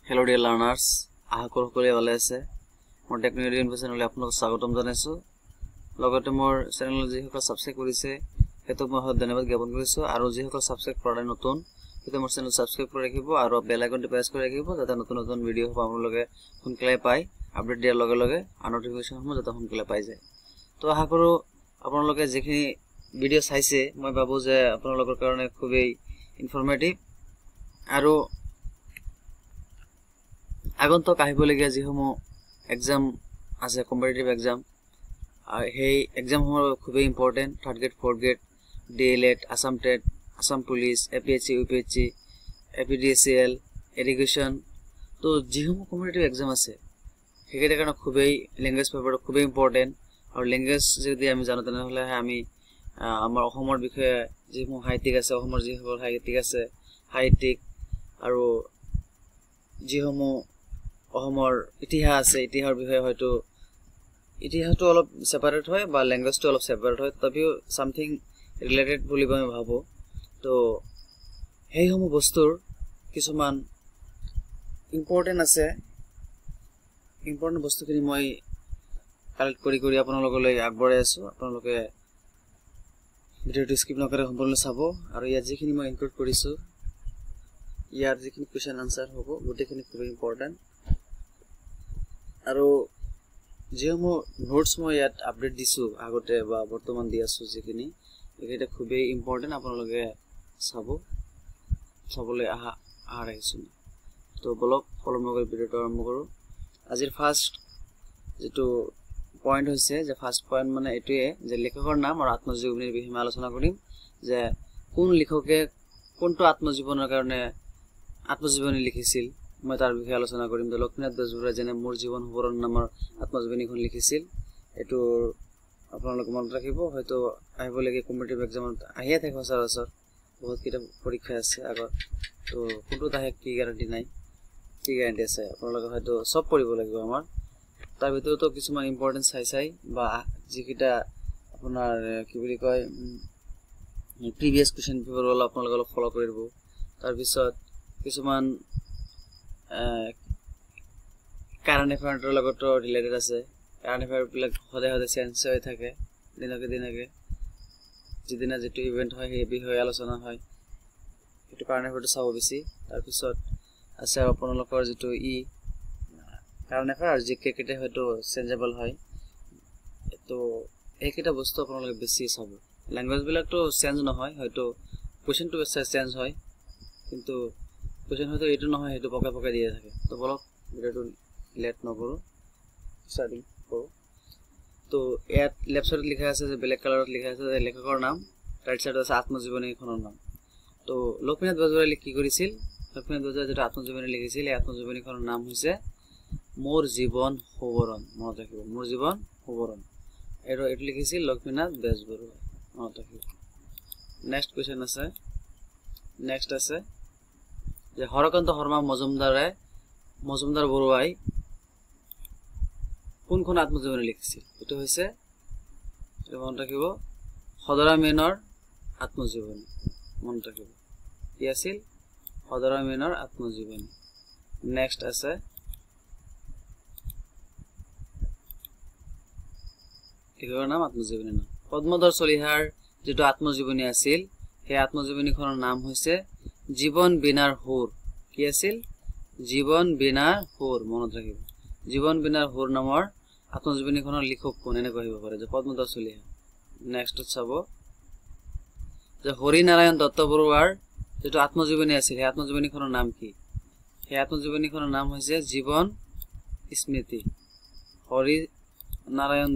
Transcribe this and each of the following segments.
Hello dear learners, আশা কৰো সকলোৱে ভালে আছে। মোৰ টেকনিকেল ইনফো চেনেললৈ আপোনালোকক স্বাগতম জনাইছো। লগতে মোৰ চেনেল যিসকল সাবস্ক্ৰাইব কৰিছে হেতক মই ধন্যবাদ জ্ঞাপন কৰিছো আৰু যিসকল সাবস্ক্ৰাইব কৰা নতুন হেতক মোৰ চেনেল সাবস্ক্ৰাইব কৰি ৰাখিব আৰু বেল আইকনটো প্ৰেছ কৰি ৰাখিব যাতে নতুন নতুন ভিডিও আপোনালোকে সোনকালে পায় আপডেট দিয়াৰ লগে লগে নটিফিকেশনসমূহ যাতে সোনকালে পাই যায়। তো আশা কৰো আপোনালোকে যিখিনি ভিডিও চাইছে মই ভাবো যে আপোনালোকৰ কাৰণে খুবেই ইনফৰমেটিভ আৰু আগন্তক আহিবলগীয়া যিসমূহ এক্সাম আছে কম্পিটিটিভ এক্সাম সেই এক্সামসমূহ খুবেই important third grade fourth grade DElEd Assam TET Assam police APSC UPSC APDSL education তো যিসমূহ কম্পিটিটিভ এক্সাম আছে সেইকেইটাৰ কাৰণে খুবেই ল্যাঙ্গুৱেজ পেপাৰটো খুবেই ইম্পৰ্টেন্ট আৰু ল্যাঙ্গুৱেজ যদি আমি জানো তেনেহলে আমি আমাৰ অসমৰ বিষয়ে যিসমূহ সাহিত্যিক আছে অসমৰ যিসকল সাহিত্যিক আছে সাহিত্যিক আৰু যিসমূহ অসমৰ ইতিহাস আছে ইতিহাসৰ বিষয়ে হয়তো ইতিহাসটো অলপ সেপাৰেট হয় বা ল্যাঙ্গুৱেজটো অলপ সেপাৰেট হয় তথাপিও সামথিং ৰিলেটেড বুলি মই ভাবো তো সেইসমূহ বস্তুৰ কিছুমান ইম্পৰ্টেন্ট আছে ইম্পৰ্টেন্ট বস্তুখিনি মই কালেক্ট কৰি আপোনালোকলৈ আগবঢ়াই আছো আপোনালোকে ভিডিওটো স্কিপ নকৰি সম্পূৰ্ণ চাব আৰু ইয়াত যিখিনি মই ইনক্লুড কৰিছো ইয়াৰ যিখিনি কোৱেশ্চন আনসাৰ হ'ব গোটেইখিনি খুব ইম্পৰ্টেন্ট আৰু যিসমূহ নোটস মই ইয়াত আপডেট দিছো আগতে বা বৰ্তমান দি আছো যিখিনি এটা খুবেই ইম্পৰ্টেন্ট আপোনালোকে চাবলৈ আহা ৰাখিছো তো বলক ফলমগৰ ভিডিওটো আৰম্ভ কৰো আজিৰ ফাৰ্স্ট যেটো পয়েন্ট হৈছে যে ফাৰ্স্ট পয়েন্ট মানে এটোয়ে যে লেখকৰ নাম আৰু আত্মজীৱনীৰ বিষয়ে আলোচনা কৰিম যে কোন লেখকে কোনটো আত্মজীৱনৰ কাৰণে আত্মজীৱনী লিখিছিল মই তাৰ বিষয়ে আলোচনা কৰিম যে লক্ষ্মীনাথ বেজবৰুৱাই যেনে মোৰ জীৱন সোৱৰণ নামৰ আত্মজীৱনীখন লিখিছিল এটো আপোনালোকে মনত ৰাখিব হয়তো আহিবলগীয়া কম্পিটিটিভ এক্সামত আহিয়ে থাকে সচৰাচৰ বহুত কিটা পৰীক্ষা আছে আগত তো কোনটো তাহে কি গ্যাৰান্টি নাই কি গ্যাৰান্টি আছে আপোনালোকে হয়তো সব পঢ়িব লাগিব আমাৰ তাৰ ভিতৰতো কিছুমান ইম্পৰ্টেন্ট চাই বা যিকিটা আপোনাৰ কি বুলি কয় প্ৰিভিয়াস কোৱেশ্চন পেপাৰ ওলা আপোনালোকে অলপ ফলো কৰিব তাৰ পিছত কিছুমান কাৰেন্ট এফেয়াৰৰ লগত ৰিলেটেড আছে কাৰেন্ট এফেয়াৰ বিলাক সদায় চেঞ্জ হৈ থাকে দিনকে যিদিনা যেটো ইভেন্ট হয় সেই বিষয়ে আলোচনা হয় এটো কাৰেন্ট এফেয়াৰটো চাব বেছি তাৰ পিছত আছে আপোনালোকৰ যেটো কাৰেন্ট এফেয়াৰ জিকে কেটে হয়তো চেঞ্জেবল হয় তো এইকেইটা বস্তু আপোনালোকে বেছি চাব ল্যাঙ্গুৱেজ বিলাকটো চেঞ্জ নহয় হয়তো কোৱেশ্চনটো চেঞ্জ হয় কিন্তু কোৱেশ্চন হয়তো এটো নহয় হেতু পকা দিয়ে থাকে তো বলক ভিডিওটো লেট নকৰো স্টাৰ্টিং কৰো তো ইয়াত লেফট সাইডত লিখা আছে যে ব্ল্যাক কালাৰত লিখা আছে যে লেখকৰ নাম ৰাইট সাইডত আছে আত্মজীৱনীখনৰ নাম তো লক্ষ্মীনাথ বেজবৰুৱাই কি কৰিছিল লক্ষ্মীনাথ বেজবৰুৱাই যেটা আত্মজীৱনী লিখিছিল এই আত্মজীৱনীখনৰ নাম হৈছে মোৰ জীৱন সোৱৰণ মনত ৰাখিব মোৰ জীৱন সোৱৰণ এটো লিখিছিল লক্ষ্মীনাথ বেজবৰুৱাই মনত ৰাখিব নেক্সট কোৱেশ্চন আছে নেক্সট আছে যে হৰকান্ত শৰ্মা মজুমদাৰ বৰুৱাই কোনখন আত্মজীৱনী লিখিছিল এটো হৈছে মনত ৰাখিব সদৰা মেনৰ আত্মজীৱনী মনত ৰাখিব কি আছিল সদৰা মেনৰ আত্মজীৱনী নেক্সট আছে লেখকৰ নাম আত্মজীৱনী নাম পদ্মধৰ চলিহাৰ যেটো আত্মজীৱনী আছিল সেই আত্মজীৱনীখনৰ নাম হৈছে জীৱন বিনাৰ হুৰ কি আছিল জীৱন বিনাৰ হুৰ মনত ৰাখিব জীৱন বিনাৰ হুৰ নামৰ আত্মজীৱনীখনৰ লিখক কোন এনে কহিব পাৰে যে পদ্মধৰ চলিহা নেক্সট চাব যে হৰি নাৰায়ণ দত্ত বৰুৱাৰ যেটো আত্মজীৱনী আছিল সেই আত্মজীৱনীখনৰ নাম কি সেই আত্মজীৱনীখনৰ নাম হৈছে জীৱন স্মৃতি হৰি নাৰায়ণ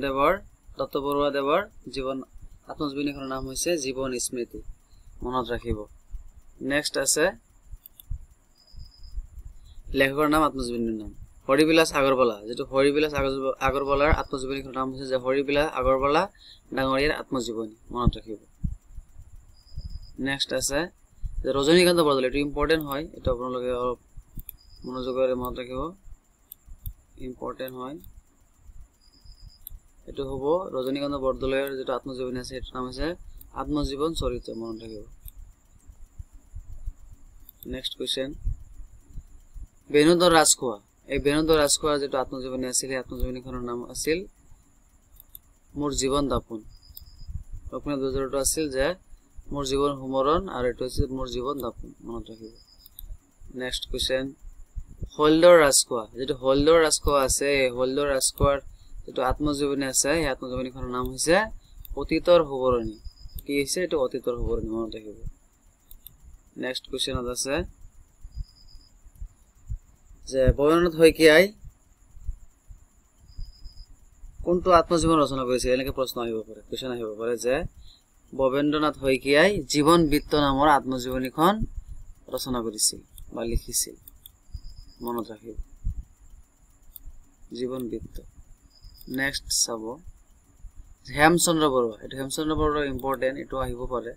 দত্ত বৰুৱা দেৱৰ জীৱন আত্মজীৱনীখনৰ নাম হৈছে জীৱন স্মৃতি মনত ৰাখিব নেক্সট আছে লেখকৰ নাম আত্মজীৱনীৰ নাম হৰিবিলাস আগৰৱালা যেটো হৰিবিলাস আগৰৱালাৰ আত্মজীৱনীখনৰ নাম হৈছে যে হৰিবিলাস আগৰৱালা ডাঙৰীয়াৰ আত্মজীৱনী মনত ৰাখিব নেক্সট আছে যে ৰজনীকান্ত বৰদলৈ এটো ইম্পৰ্টেন্ট হয় এটো আপোনালোকে অলপ মনোযোগৰে মনত ৰাখিব ইম্পৰ্টেন্ট হয় এটো হ'ব ৰজনীকান্ত বৰদলৈৰ যেটো আত্মজীৱনী আছে এটো নাম হৈছে আত্মজীৱন চৰিত্ৰ মনত ৰাখিব নেক্সট কোৱেশ্চন বেনুধৰ ৰাজখোৱা এই বেনুধৰ ৰাজখোৱাৰ যেটো আত্মজীৱনী আছিল এই আত্মজীৱনীখনৰ নাম আছিল মোৰ জীৱন দাপোন লক্ষ্মীনাথ বেজবৰুৱাটো আছিল যে মোৰ জীৱন সুমৰণ আৰু এটো আছিল মোৰ জীৱন দাপোন মনত ৰাখিব নেক্সট কোৱেশ্চন হলদৰ ৰাজখোৱা যেটো হলদৰ ৰাজখোৱা আছে হলদৰ ৰাজখোৱাৰ যেটো আত্মজীৱনী আছে এই আত্মজীৱনীখনৰ নাম হৈছে অতীতৰ সুবৰণী কি হৈছে এটো অতীতৰ সুবৰণী মনত ৰাখিব নেক্সট কোৱেশ্চন আছে যে ভবেন্দ্ৰনাথ শইকীয়াই কোনটো আত্মজীৱন ৰচনা কৰিছিল এনেকে প্ৰশ্ন আহিব পাৰে কোৱেশ্চন আহিব পাৰে যে ভবেন্দ্ৰনাথ শইকীয়াই জীৱন বৃত্ত নামৰ আত্মজীৱনীখন ৰচনা কৰিছিল বা লিখিছিল মনত ৰাখিব জীৱন বৃত্ত নেক্সট চাব হেমচন্দ্ৰ বৰুৱা এটো হেমচন্দ্ৰ বৰুৱা ইম্পৰ্টেন্ট এটো আহিব পাৰে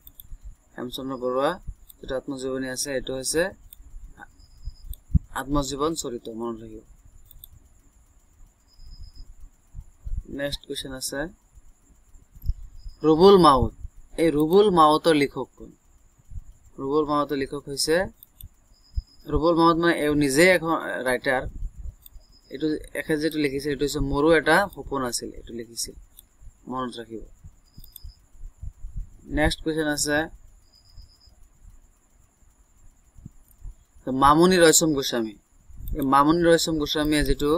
হেমচন্দ্ৰ বৰুৱা যেটো আত্মজীৱনী আছে এটো হৈছে আত্মজীৱন চৰিত মনত ৰাখিব নেক্সট কোৱেশ্চন আছে ৰুবুল মাউত এই ৰুবুল মাউতৰ লেখক কোন ৰুবুল মাউতৰ লেখক হৈছে ৰুবুল মাউত মানে এও নিজে এখন ৰাইটাৰ এটো একে যেটো লিখিছে এটো হৈছে মোৰো এটা সপোন আছিল এটো লিখিছিল মনত ৰাখিব নেক্সট কোৱেশ্চন আছে মামুনি ৰয়ছম গোস্বামী এই মামুনি ৰয়ছম গোস্বামীয়ে যেটো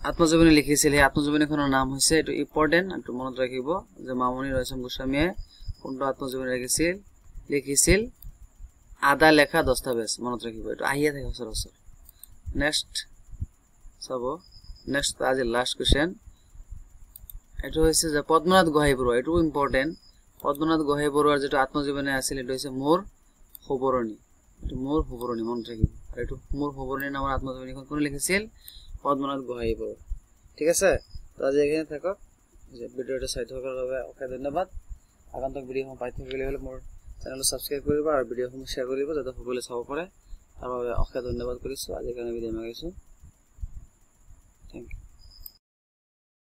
আত্মজীৱনী লিখিছিল এই আত্মজীৱনীখনৰ নাম হৈছে এটো ইম্পৰ্টেন্ট এটো মনত ৰাখিব যে মামুনি ৰয়ছম গোস্বামীয়ে কোনটো আত্মজীৱনী লিখিছিল আদা লেখা দস্তাবেজ মনত ৰাখিব এটো আহিয়ে থাকে সচৰাচৰ নেক্সট চাব নেক্সট আজি লাষ্ট কোৱেশ্চন এটো হৈছে যে পদ্মনাথ গোহাঁই বৰুৱা এটো ইম্পৰ্টেন্ট পদ্মনাথ গোহাঁই বৰুৱাৰ যেটো আত্মজীৱনী আছিল এটো হৈছে মোৰ সুবৰণী এটো মোৰ সুবৰণী মনত ৰাখিব এটো মোৰ সুবৰণী নামৰ আত্মজীৱনীখন কোনে লিখিছিল পদ্মনাথ গোহাঁই বৰুৱা ঠিক আছে তো আজি এখানে থাকক যে ভিডিওটা চাই থকাৰ বাবে অশেষ ধন্যবাদ আগন্তুক ভিডিঅ' পাই থাকিলে হলে মোৰ চেনেলটো সাবস্ক্ৰাইব কৰিব আৰু ভিডিঅ'সমূহ শ্বেয়াৰ কৰিব যাতে সকলোৱে চাব পাৰে তাৰ বাবে অশেষ ধন্যবাদ কৰিছো আজি কাৰণে বিদায় মাগিছো থ্যাংক ইউ